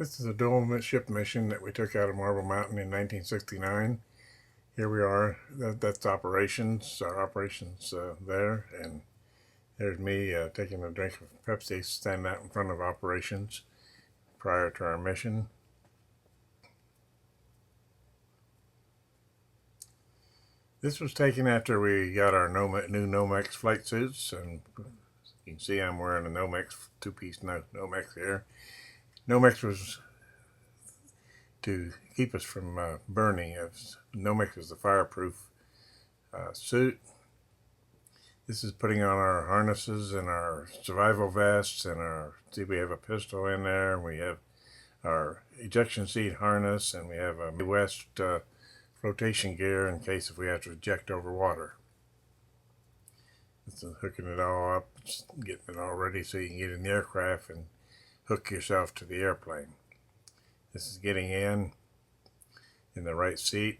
This is a dual ship mission that we took out of Marble Mountain in 1969. Here we are. That's operations. Our operations there, and there's me taking a drink of Pepsi, standing out in front of operations prior to our mission. This was taken after we got our new Nomex flight suits, and you can see I'm wearing a Nomex two-piece Nomex here. Nomex was to keep us from burning. Nomex is the fireproof suit. This is putting on our harnesses and our survival vests, and we have a pistol in there, and we have our ejection seat harness, and we have a Midwest flotation gear in case if we have to eject over water. This is hooking it all up, getting it all ready so you can get in the aircraft and hook yourself to the airplane. This is getting in the right seat.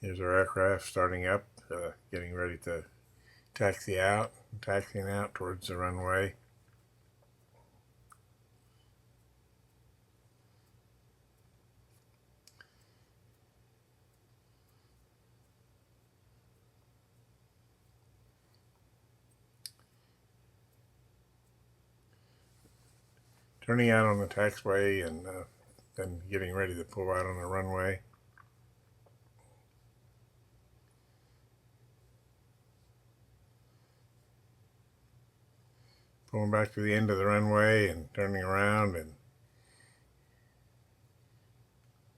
Here's our aircraft starting up, getting ready to taxiing out towards the runway. Turning out on the taxiway and then getting ready to pull out on the runway. Pulling back to the end of the runway and turning around and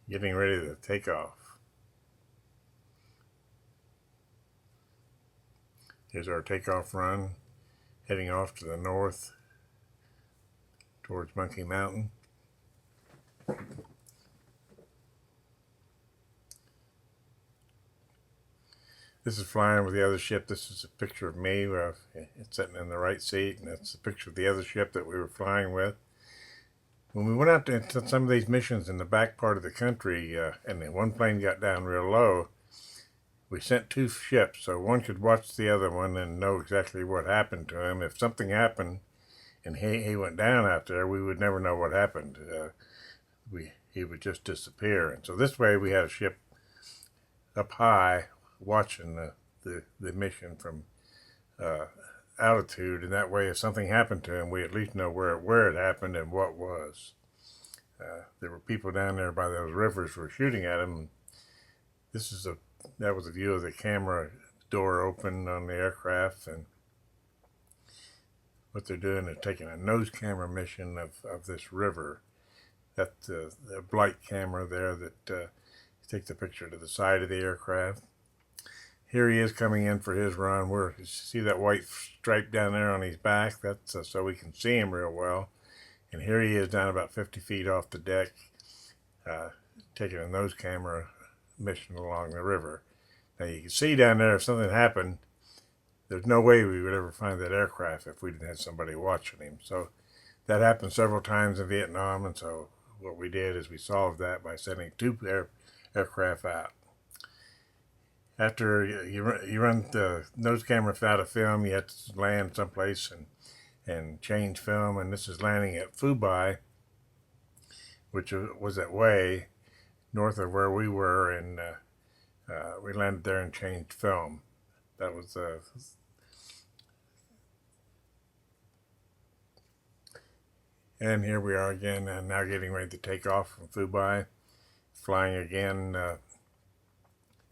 getting ready to take off. Here's our takeoff run, heading off to the north towards Monkey Mountain. This is flying with the other ship. This is a picture of me. It's sitting in the right seat, and that's a picture of the other ship that we were flying with. When we went out to some of these missions in the back part of the country, and then one plane got down real low, we sent two ships, so one could watch the other one and know exactly what happened to him. If something happened and he went down out there, we would never know what happened. He would just disappear. And so this way we had a ship up high watching the mission from altitude, and that way if something happened to him, we at least know where it happened and what was. There were people down there by those rivers who were shooting at him. That was a view of the camera door open on the aircraft, and what they're doing is taking a nose camera mission of this river. That's the blight camera there that takes the picture to the side of the aircraft. Here he is coming in for his run. You see that white stripe down there on his back? That's so we can see him real well. And here he is down about 50 feet off the deck, taking a nose camera mission along the river. Now you can see down there if something happened, there's no way we would ever find that aircraft if we didn't have somebody watching him. So that happened several times in Vietnam, and so what we did is we solved that by sending two aircraft out. After you run the nose camera out of film, you have to land someplace and change film, and this is landing at Phu Bai, which was that way north of where we were, and we landed there and changed film. That was and here we are again, and now getting ready to take off from Phu Bai, flying again.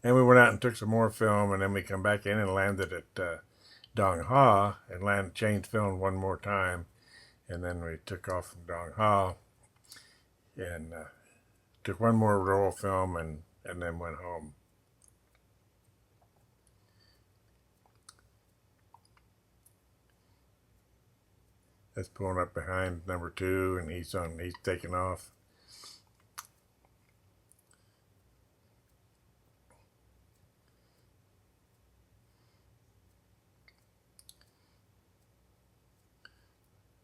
And we went out and took some more film, and then we come back in and landed at Dong Ha and changed film one more time, and then we took off from Dong Ha and took one more roll of film and then went home. That's pulling up behind number 2, and he's taking off.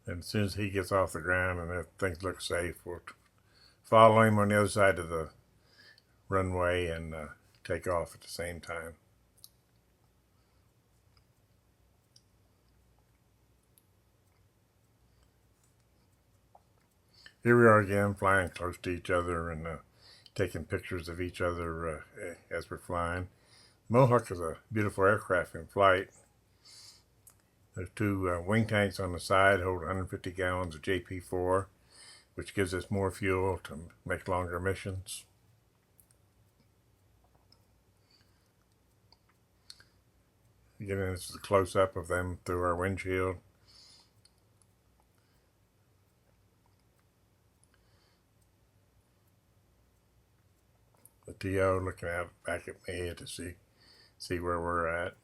And as soon as he gets off the ground and things look safe, we'll follow him on the other side of the runway and take off at the same time. Here we are again, flying close to each other and taking pictures of each other as we're flying. Mohawk is a beautiful aircraft in flight. There's two wing tanks on the side, hold 150 gallons of JP4, which gives us more fuel to make longer missions. Again, this is a close-up of them through our windshield. The TO looking out back at me to see where we're at.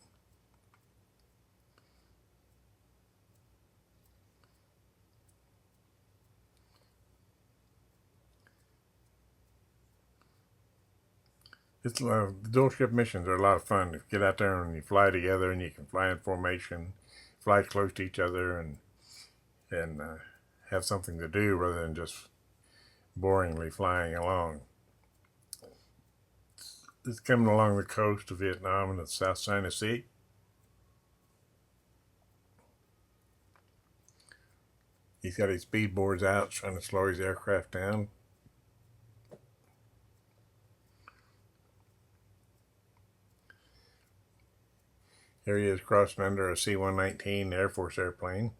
The dual ship missions are a lot of fun. You get out there and you fly together, and you can fly in formation, fly close to each other, and have something to do rather than just boringly flying along. It's coming along the coast of Vietnam in the South China Sea. He's got his speed boards out, trying to slow his aircraft down. Here he is crossing under a C-119 Air Force airplane.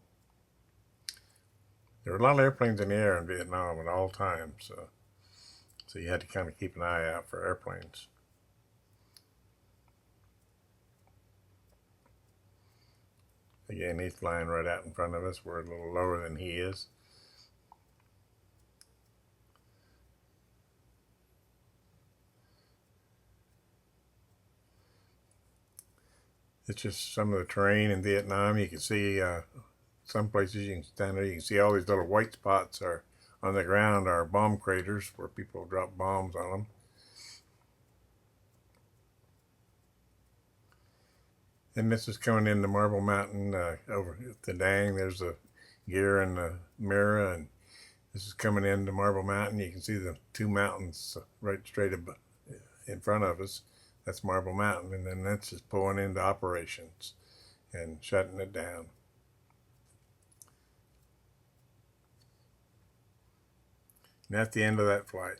There were a lot of airplanes in the air in Vietnam at all times, so you had to kind of keep an eye out for airplanes. Again, he's flying right out in front of us. We're a little lower than he is. It's just some of the terrain in Vietnam. You can see some places you can stand there. You can see all these little white spots are on the ground are bomb craters where people drop bombs on them. And this is coming into Marble Mountain over the Dang. There's the gear and the mirror, and this is coming into Marble Mountain. You can see the two mountains right straight above, in front of us. That's Marble Mountain, and then that's just pulling into operations and shutting it down. And that's the end of that flight.